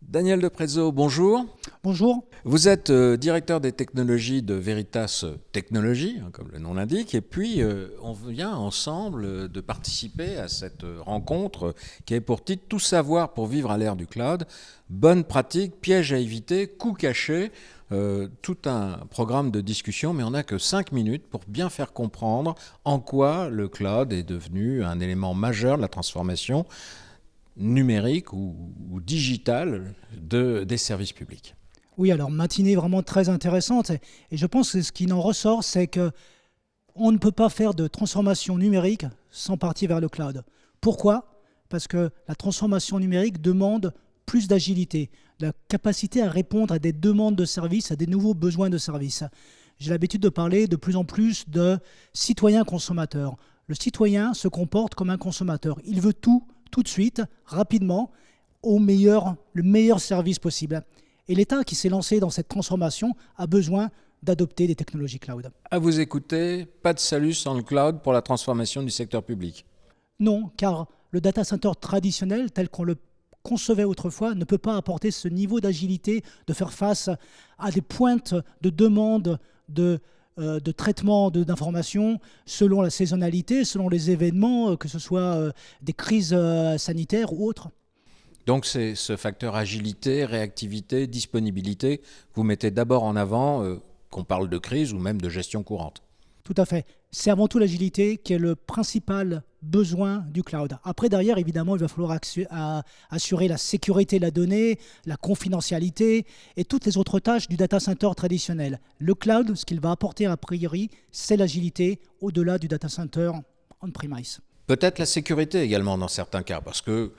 Daniel de Prezzo, bonjour. Bonjour. Vous êtes directeur des technologies de Veritas Technologies, comme le nom l'indique, et puis on vient ensemble de participer à cette rencontre qui est pour titre Tout savoir pour vivre à l'ère du cloud, bonnes pratiques, pièges à éviter, coûts cachés, tout un programme de discussion, mais on n'a que 5 minutes pour bien faire comprendre en quoi le cloud est devenu un élément majeur de la transformation numérique ou digitale des services publics. Oui, alors matinée vraiment très intéressante et je pense que ce qui en ressort, c'est que on ne peut pas faire de transformation numérique sans partir vers le cloud. Pourquoi ? Parce que la transformation numérique demande plus d'agilité, la capacité à répondre à des demandes de services, à des nouveaux besoins de services. J'ai l'habitude de parler de plus en plus de citoyens consommateurs. Le citoyen se comporte comme un consommateur. Il veut tout de suite, rapidement, le meilleur service possible. Et l'État qui s'est lancé dans cette transformation a besoin d'adopter des technologies cloud. À vous écouter, pas de salut sans le cloud pour la transformation du secteur public. Non, car le data center traditionnel, tel qu'on le concevait autrefois, ne peut pas apporter ce niveau d'agilité, de faire face à des pointes de demande de traitement d'informations selon la saisonnalité, selon les événements, que ce soit des crises sanitaires ou autres. Donc c'est ce facteur agilité, réactivité, disponibilité, vous mettez d'abord en avant qu'on parle de crise ou même de gestion courante. Tout à fait. C'est avant tout l'agilité qui est le principal besoin du cloud. Après, derrière, évidemment, il va falloir assurer la sécurité de la donnée, la confidentialité et toutes les autres tâches du data center traditionnel. Le cloud, ce qu'il va apporter a priori, c'est l'agilité au-delà du data center on-premise. Peut-être la sécurité également dans certains cas, parce que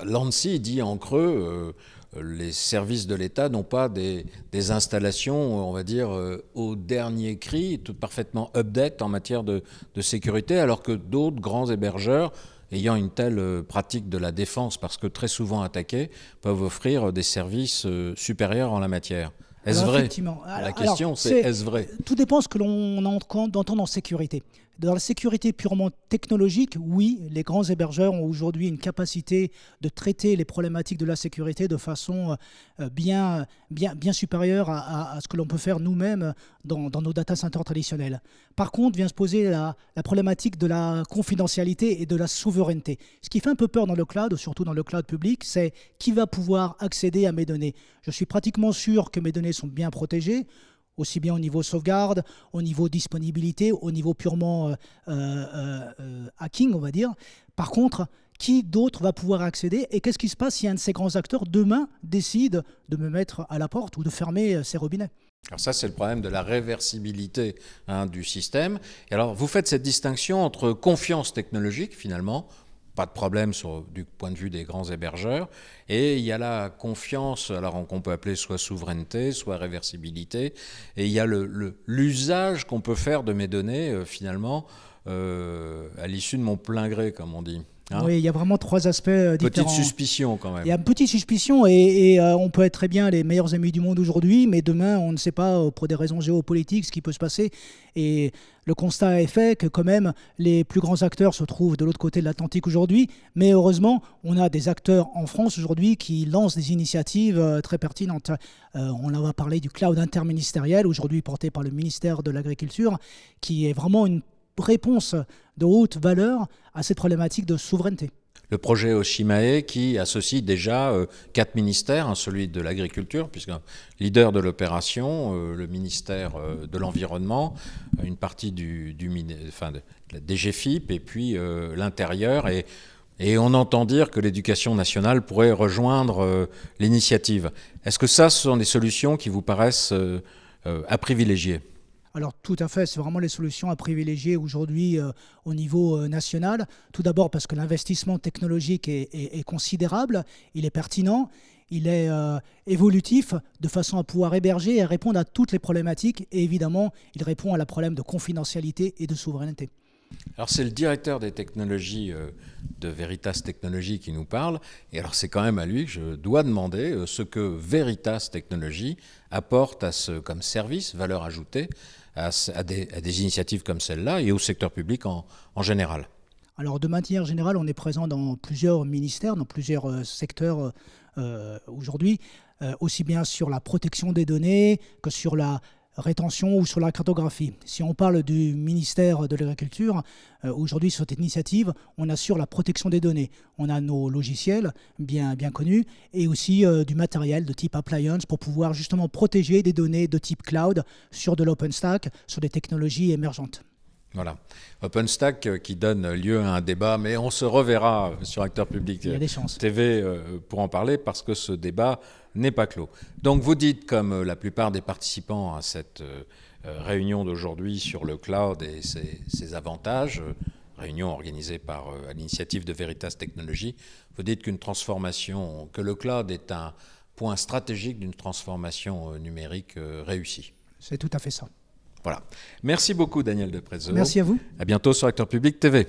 l'ANSSI dit en creux, les services de l'État n'ont pas des installations, on va dire, au dernier cri, tout parfaitement update en matière de sécurité, alors que d'autres grands hébergeurs, ayant une telle pratique de la défense, parce que très souvent attaqués, peuvent offrir des services supérieurs en la matière. Est-ce vrai ? La question, c'est est-ce vrai ? Tout dépend de ce que l'on entend en sécurité. Dans la sécurité purement technologique, oui, les grands hébergeurs ont aujourd'hui une capacité de traiter les problématiques de la sécurité de façon bien supérieure à ce que l'on peut faire nous-mêmes dans nos data centers traditionnels. Par contre, vient se poser la problématique de la confidentialité et de la souveraineté. Ce qui fait un peu peur dans le cloud, surtout dans le cloud public, c'est qui va pouvoir accéder à mes données. Je suis pratiquement sûr que mes données sont bien protégées, aussi bien au niveau sauvegarde, au niveau disponibilité, au niveau purement hacking, on va dire. Par contre, qui d'autre va pouvoir accéder et qu'est-ce qui se passe si un de ces grands acteurs demain décide de me mettre à la porte ou de fermer ses robinets ? Alors ça, c'est le problème de la réversibilité du système. Et alors, vous faites cette distinction entre confiance technologique, finalement, pas de problème du point de vue des grands hébergeurs. Et il y a la confiance, alors qu'on peut appeler soit souveraineté, soit réversibilité. Et il y a l'usage qu'on peut faire de mes données, finalement, à l'issue de mon plein gré, comme on dit. Oui, il y a vraiment trois aspects différents. Petite suspicion quand même. Il y a une petite suspicion et on peut être très bien les meilleurs amis du monde aujourd'hui, mais demain, on ne sait pas, pour des raisons géopolitiques, ce qui peut se passer. Et le constat est fait que quand même, les plus grands acteurs se trouvent de l'autre côté de l'Atlantique aujourd'hui. Mais heureusement, on a des acteurs en France aujourd'hui qui lancent des initiatives très pertinentes. On va parler du cloud interministériel, aujourd'hui porté par le ministère de l'Agriculture, qui est vraiment une réponse de haute valeur à cette problématique de souveraineté. Le projet Oshimae qui associe déjà 4 ministères, celui de l'agriculture, puisque leader de l'opération, le ministère de l'environnement, une partie de la DGFiP et puis l'intérieur. Et on entend dire que l'éducation nationale pourrait rejoindre l'initiative. Est-ce que ce sont des solutions qui vous paraissent à privilégier ? Alors tout à fait, c'est vraiment les solutions à privilégier aujourd'hui au niveau national. Tout d'abord parce que l'investissement technologique est considérable, il est pertinent, il est évolutif de façon à pouvoir héberger et à répondre à toutes les problématiques. Et évidemment, il répond à la problème de confidentialité et de souveraineté. Alors c'est le directeur des technologies de Veritas Technologies qui nous parle. Et alors c'est quand même à lui que je dois demander ce que Veritas Technologies apporte comme service, valeur ajoutée, à des initiatives comme celle-là et au secteur public en général. Alors, de manière générale, on est présent dans plusieurs ministères, dans plusieurs secteurs aujourd'hui, aussi bien sur la protection des données que sur la rétention ou sur la cartographie. Si on parle du ministère de l'Agriculture, aujourd'hui, sur cette initiative, on assure la protection des données. On a nos logiciels bien connus et aussi du matériel de type appliance pour pouvoir justement protéger des données de type cloud sur de l'OpenStack, sur des technologies émergentes. Voilà. OpenStack qui donne lieu à un débat, mais on se reverra sur Acteur Public TV pour en parler parce que ce débat n'est pas clos. Donc vous dites, comme la plupart des participants à cette réunion d'aujourd'hui sur le cloud et ses avantages, réunion organisée à l'initiative de Veritas Technologies, vous dites que le cloud est un point stratégique d'une transformation numérique réussie. C'est tout à fait ça. Voilà. Merci beaucoup Daniel Deprezzo. Merci à vous. À bientôt sur Acteur Public TV.